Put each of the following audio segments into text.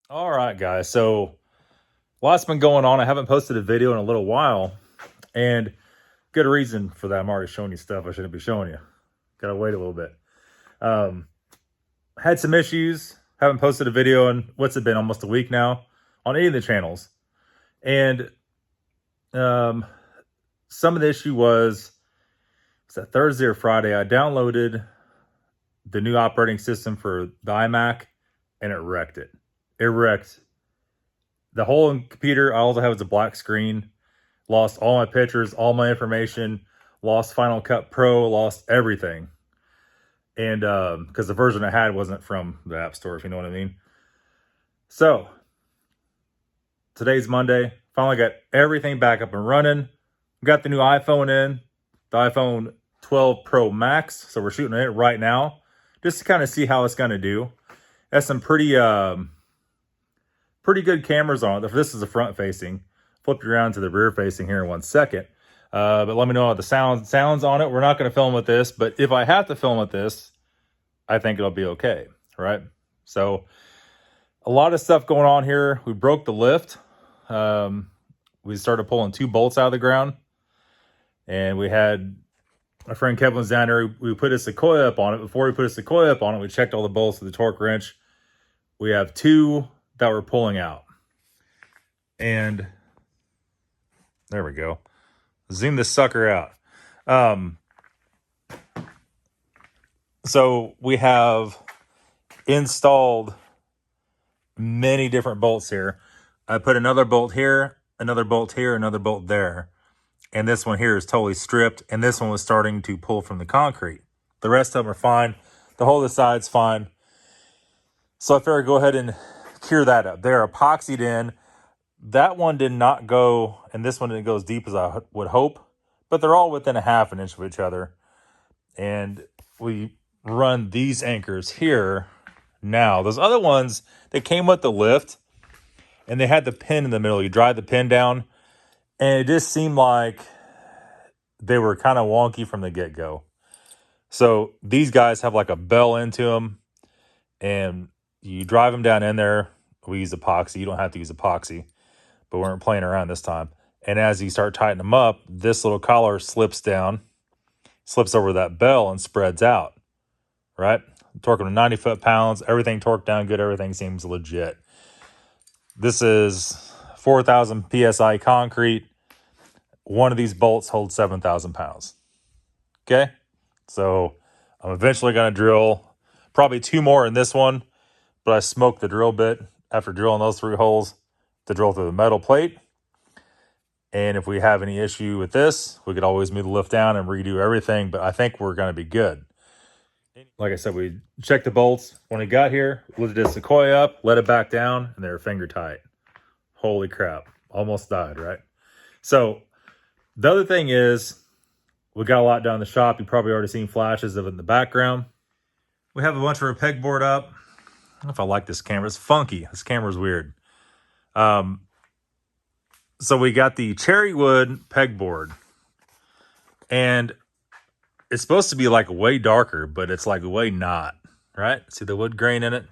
All right, guys. So lots been going on. I haven't posted a video in a little while, and good reason for that. I'm already showing you stuff I shouldn't be showing you. Gotta wait a little bit. Um, had some issues. Haven't posted a video in what's it been, almost a week now, on any of the channels. And some of the issue was that Thursday or Friday I downloaded the new operating system for the iMac, and it wrecked it. It wrecked the whole computer. I also have is a black screen. Lost all my pictures, all my information. Lost Final Cut Pro. Lost everything. And because the version I had wasn't from the App Store, if you know what I mean. So today's Monday. Finally got everything back up and running. Got the new iPhone in, the iPhone 12 Pro Max. So we're shooting it right now, just to kind of see how it's going to do. Has some pretty good cameras on it. This is the front facing. Flip you around to the rear facing here in 1 second. But let me know how the sounds on it. We're not going to film with this, but if I have to film with this, I think it'll be okay, right? So a lot of stuff going on here. We broke the lift. We started pulling 2 bolts out of the ground, and we had my friend Kevin was down there. We put a Sequoia up on it. Before we put a Sequoia up on it, we checked all the bolts with the torque wrench. We have 2 that we're pulling out. And there we go. Zoom this sucker out. So we have installed many different bolts here. I put another bolt here, another bolt here, another bolt there. And this one here is totally stripped. And this one was starting to pull from the concrete. The rest of them are fine. The whole of the side's fine. So I figured go ahead and cure that up. They're epoxied in. That one did not go, and this one didn't go as deep as I would hope. But they're all within a half an inch of each other. And we run these anchors here now. Those other ones, they came with the lift. And they had the pin in the middle. You drive the pin down. And it just seemed like they were kind of wonky from the get-go. So these guys have like a bell into them. And you drive them down in there. We use epoxy. You don't have to use epoxy. But we weren't playing around this time. And as you start tightening them up, this little collar slips down. Slips over that bell and spreads out. Right? Torque them to 90 foot-pounds. Everything torqued down good. Everything seems legit. This is 4,000 PSI concrete. One of these bolts holds 7,000 pounds. Okay? So I'm eventually going to drill probably 2 more in this one, but I smoked the drill bit after drilling those 3 holes to drill through the metal plate. And if we have any issue with this, we could always move the lift down and redo everything, but I think we're going to be good. Like I said, we checked the bolts. When it got here, lifted the Sequoia up, let it back down, and they were finger tight. Holy crap. Almost died, right? So the other thing is, we got a lot done in the shop. You probably already seen flashes of it in the background. We have a bunch of our pegboard up. I don't know if I like this camera. It's funky. This camera's weird. So we got the cherry wood pegboard. And it's supposed to be like way darker, but it's like way not, right? See the wood grain in it?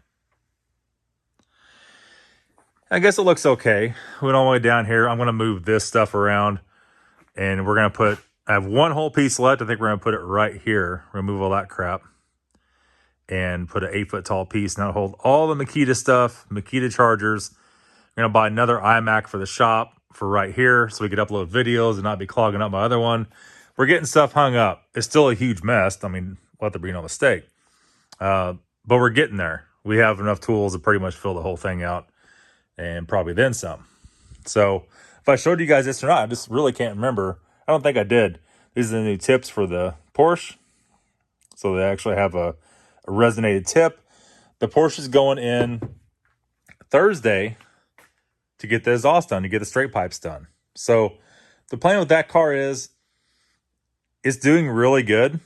I guess it looks okay. We went all the way down here. I'm going to move this stuff around, and we're going to put, I have 1 whole piece left. I think we're going to put it right here. We're going to move all that crap and put an 8-foot tall piece. Now hold all the Makita stuff, Makita chargers. I'm going to buy another iMac for the shop for right here so we could upload videos and not be clogging up my other one. We're getting stuff hung up. It's still a huge mess. I mean, let there be no mistake. But we're getting there. We have enough tools to pretty much fill the whole thing out and probably then some. So if I showed you guys this or not, I just really can't remember. I don't think I did. These are the new tips for the Porsche. So they actually have a resonated tip. The Porsche is going in Thursday to get the exhaust done, to get the straight pipes done. So the plan with that car is, it's doing really good.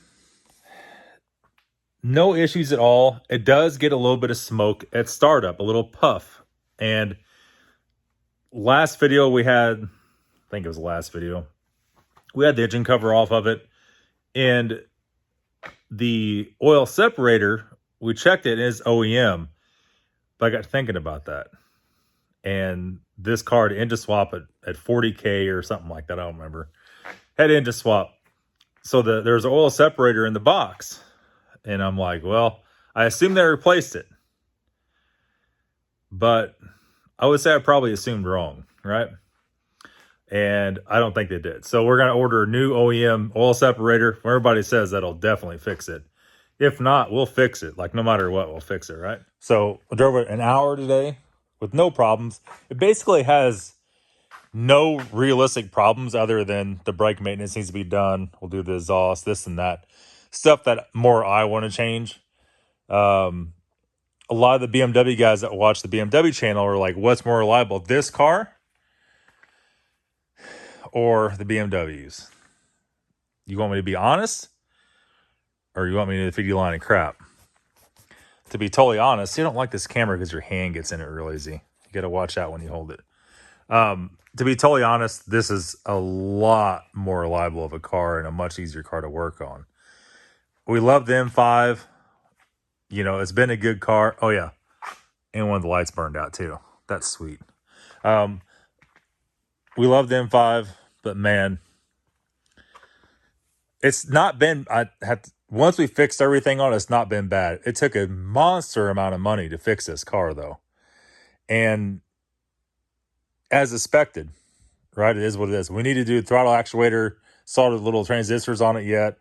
No issues at all. It does get a little bit of smoke at startup, a little puff. And last video we had, I think it was the last video, we had the engine cover off of it. And the oil separator, we checked it, and it's OEM. But I got thinking about that. And this car had engine swap at 40K or something like that. I don't remember. Had engine swap. So there's an oil separator in the box. And I'm like, well, I assume they replaced it. But I would say I probably assumed wrong, right? And I don't think they did. So we're going to order a new OEM oil separator. Everybody says that'll definitely fix it. If not, we'll fix it. Like, no matter what, we'll fix it, right? So I drove it an hour today with no problems. It basically has no realistic problems other than the brake maintenance needs to be done. We'll do the exhaust, this and that. Stuff that more I want to change. A lot of the BMW guys that watch the BMW channel are like, what's more reliable, this car or the BMWs? You want me to be honest? Or you want me to feed you a line of crap? To be totally honest, you don't like this camera because your hand gets in it real easy. You got to watch out when you hold it. To be totally honest, this is a lot more reliable of a car and a much easier car to work on. We love the M5. You know, it's been a good car. Oh, yeah. And one of the lights burned out, too. That's sweet. We love the M5, but, man, it's not been... Once we fixed everything on it, it's not been bad. It took a monster amount of money to fix this car, though. And as expected, right? It is what it is. We need to do throttle actuator, soldered little transistors on it yet.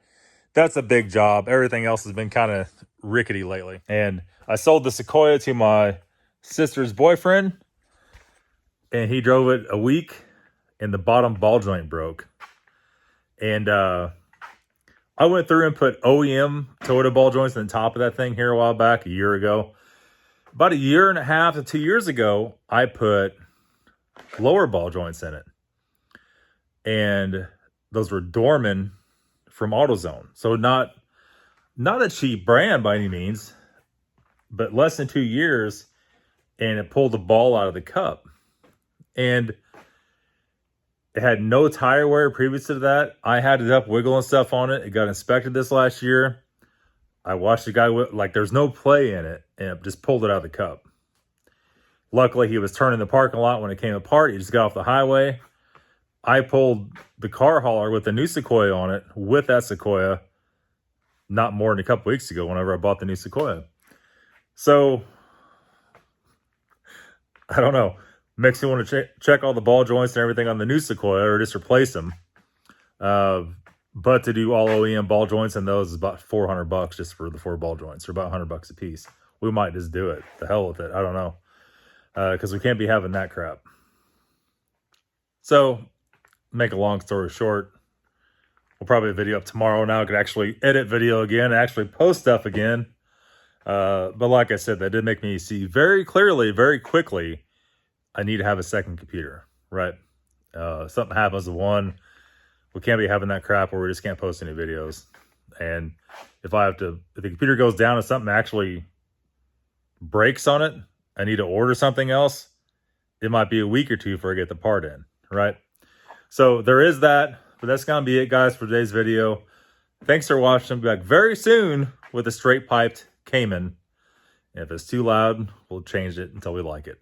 That's a big job. Everything else has been kind of rickety lately. And I sold the Sequoia to my sister's boyfriend, and he drove it a week, and the bottom ball joint broke. And I went through and put OEM Toyota ball joints on the top of that thing here a while back, a year ago. About a year and a half to 2 years ago, I put lower ball joints in it. And those were Dorman from AutoZone. So not a cheap brand by any means, but less than 2 years, and it pulled the ball out of the cup. And it had no tire wear previous to that. I had it up wiggling stuff on it. It got inspected this last year. I watched the guy, like, there's no play in it, and it just pulled it out of the cup. Luckily, he was turning the parking lot when it came apart. He just got off the highway. I pulled the car hauler with the new Sequoia on it, with that Sequoia, not more than a couple weeks ago whenever I bought the new Sequoia. So, I don't know. Makes me want to check all the ball joints and everything on the new Sequoia, or just replace them. But to do all OEM ball joints and those is about $400 just for the 4 ball joints, or about $100 a piece. We might just do it. The hell with it. I don't know. Because we can't be having that crap. So, make a long story short, we'll probably have a video up tomorrow. Now I could actually edit video again, actually post stuff again. But like I said, that did make me see very clearly, very quickly, I need to have a second computer, right? Something happens to one, we can't be having that crap where we just can't post any videos. And if the computer goes down and something actually breaks on it, I need to order something else, it might be a week or two before I get the part in, right? So there is that, but that's going to be it, guys, for today's video. Thanks for watching. I'll be back very soon with a straight piped Cayman. And if it's too loud, we'll change it until we like it.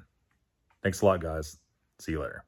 Thanks a lot, guys. See you later.